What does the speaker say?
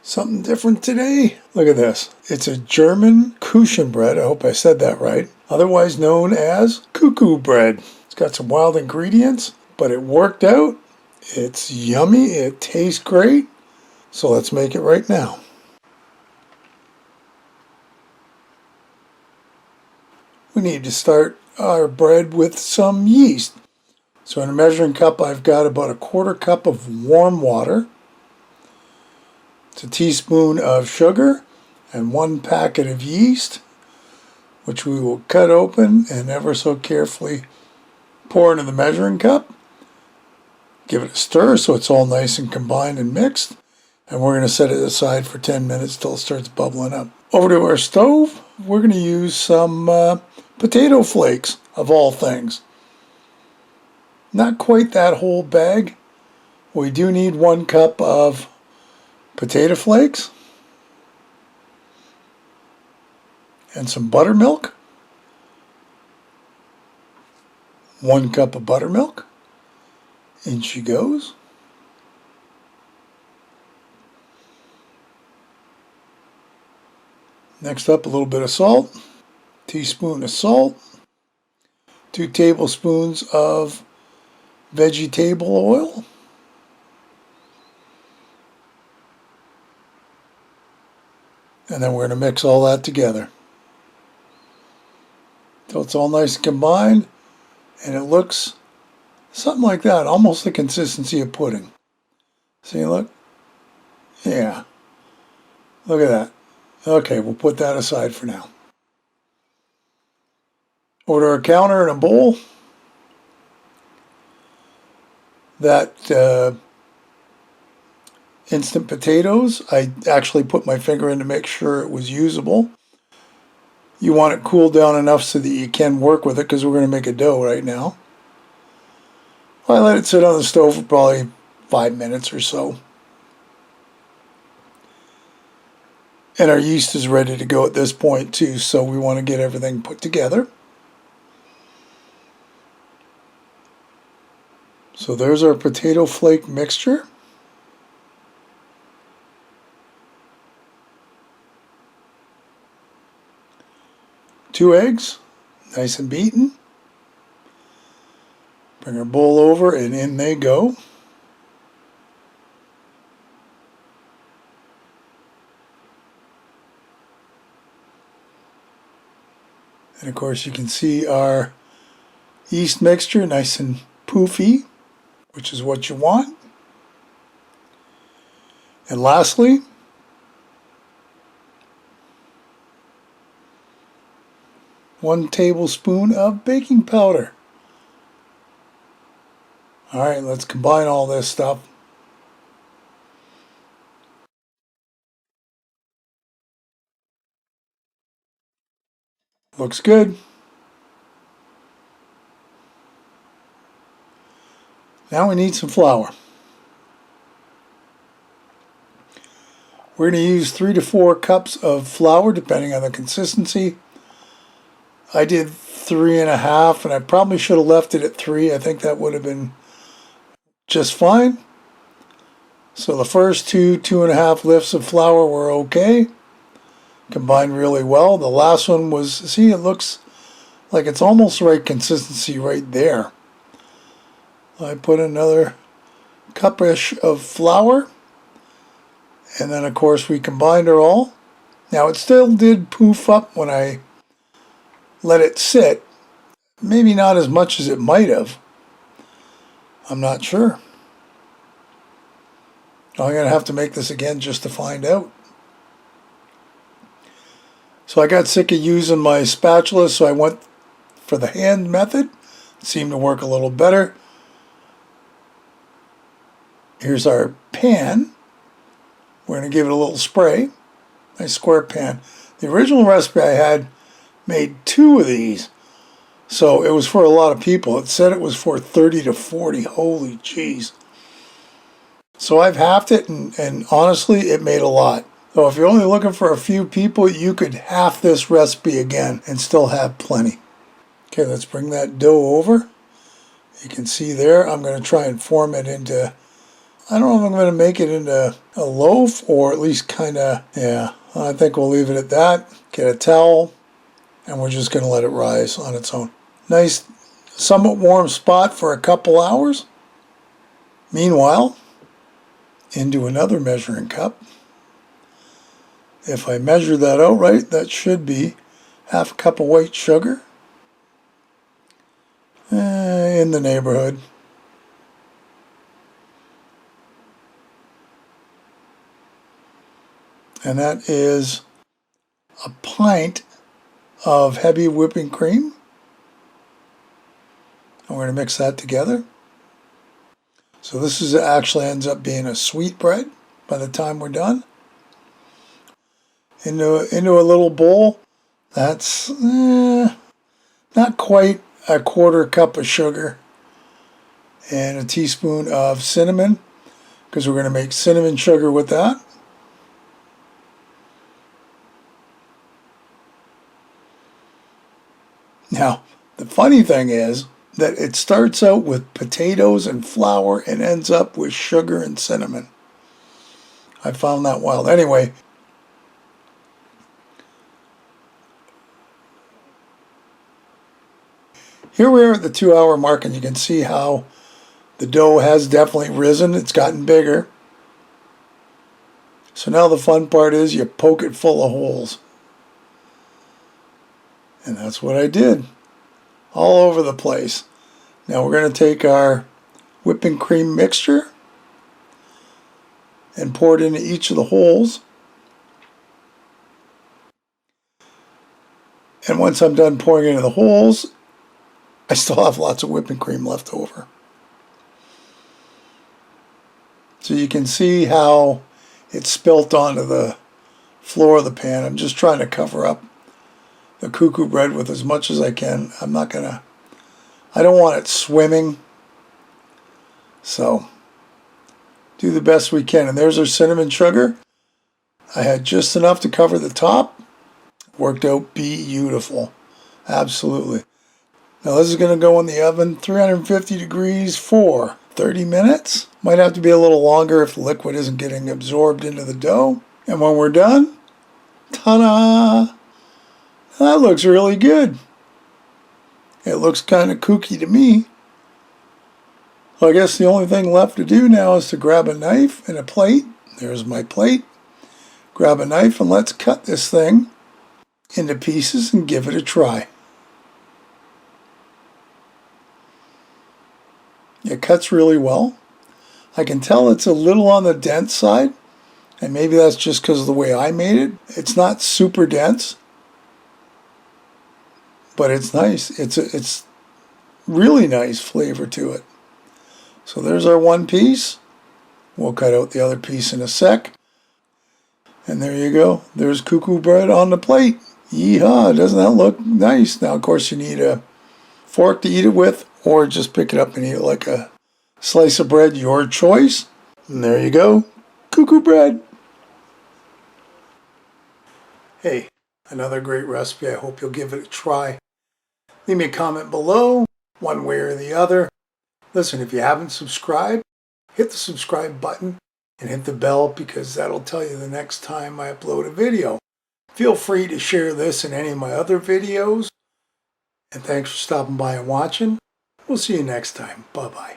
Something different today. Look at this. It's a German cushion bread. I hope I said that right. Otherwise known as Koo Koo Bread. It's got some wild ingredients, but it worked out. It's yummy. It tastes great. So let's make it right now. We need to start our bread with some yeast. So in a measuring cup, I've got about a quarter cup of warm water. It's a teaspoon of sugar and 1 packet of yeast, which we will cut open and ever so carefully pour into the measuring cup. Give it a stir so it's all nice and combined and mixed. And we're going to set it aside for 10 minutes till it starts bubbling up. Over to our stove, we're going to use some potato flakes, of all things. Not quite that whole bag. We do need 1 cup of potato flakes and some buttermilk. 1 cup of buttermilk. In she goes. Next up, a little bit of salt. Teaspoon of salt. 2 tablespoons of vegetable oil. And then we're going to mix all that together till it's all nice and combined, and it looks something like that, almost the consistency of pudding. See, look? Yeah. Look at that. Okay, we'll put that aside for now. Over to our counter in a bowl. That instant potatoes, I actually put my finger in to make sure it was usable. You want it cooled down enough so that you can work with it, because we're going to make a dough right now. I let it sit on the stove for probably 5 minutes or so. And our yeast is ready to go at this point too, so we want to get everything put together. So there's our potato flake mixture. Two eggs, nice and beaten. Bring our bowl over and in they go. And of course you can see our yeast mixture nice and poofy, which is what you want. And lastly, one tablespoon of baking powder. All right, let's combine all this stuff. Looks good. Now we need some flour. We're going to use 3 to 4 cups of flour, depending on the consistency. I did 3.5, and I probably should have left it at 3. I think that would have been just fine. So the first 2.5 lifts of flour were okay. Combined really well. The last one was, see, it looks like it's almost the right consistency right there. I put another cup-ish of flour, and then of course we combined it all. Now it still did poof up when I let it sit. Maybe not as much as it might have. I'm not sure. I'm going to have to make this again just to find out. So I got sick of using my spatula, so I went for the hand method. It seemed to work a little better. Here's our pan. We're going to give it a little spray. Nice square pan. The original recipe I had made 2 of these. So it was for a lot of people. It said it was for 30 to 40. Holy jeez. So I've halved it, and honestly, it made a lot. So if you're only looking for a few people, you could half this recipe again and still have plenty. Okay, let's bring that dough over. You can see there, I'm going to try and form it into I don't know if I'm going to make it into a loaf or at least kind of, yeah, I think we'll leave it at that. Get a towel and we're just going to let it rise on its own. Nice, somewhat warm spot for a couple hours. Meanwhile, into another measuring cup. If I measure that out right, that should be half a cup of white sugar. In the neighborhood. And that is a pint of heavy whipping cream. And we're going to mix that together. So this is actually ends up being a sweet bread by the time we're done. Into a little bowl. That's not quite a quarter cup of sugar. And a teaspoon of cinnamon, because we're going to make cinnamon sugar with that. Now, the funny thing is that it starts out with potatoes and flour and ends up with sugar and cinnamon. I found that wild. Anyway, here we are at the 2-hour mark, and you can see how the dough has definitely risen. It's gotten bigger. So now the fun part is you poke it full of holes. And that's what I did. All over the place. Now we're going to take our whipping cream mixture and pour it into each of the holes. And once I'm done pouring into the holes, I still have lots of whipping cream left over. So you can see how it's spilt onto the floor of the pan. I'm just trying to cover up the Koo Koo bread with as much as I can. I don't want it swimming. So do the best we can. And there's our cinnamon sugar. I had just enough to cover the top. Worked out beautiful. Absolutely. Now this is going to go in the oven, 350 degrees for 30 minutes. Might have to be a little longer if the liquid isn't getting absorbed into the dough. And when we're done, ta-da! That looks really good. It looks kind of kooky to me. So I guess the only thing left to do now is to grab a knife and a plate. There's my plate. Grab a knife and let's cut this thing into pieces and give it a try. It cuts really well. I can tell it's a little on the dense side, and maybe that's just because of the way I made it. It's not super dense, but it's nice. It's really nice flavor to it. So there's our one piece. We'll cut out the other piece in a sec. And there you go. There's Koo Koo bread on the plate. Yeehaw, doesn't that look nice? Now, of course, you need a fork to eat it with, or just pick it up and eat it like a slice of bread, your choice. And there you go, Koo Koo bread. Hey, another great recipe. I hope you'll give it a try. Leave me a comment below, one way or the other. Listen, if you haven't subscribed, hit the subscribe button and hit the bell, because that'll tell you the next time I upload a video. Feel free to share this and any of my other videos. And thanks for stopping by and watching. We'll see you next time. Bye-bye.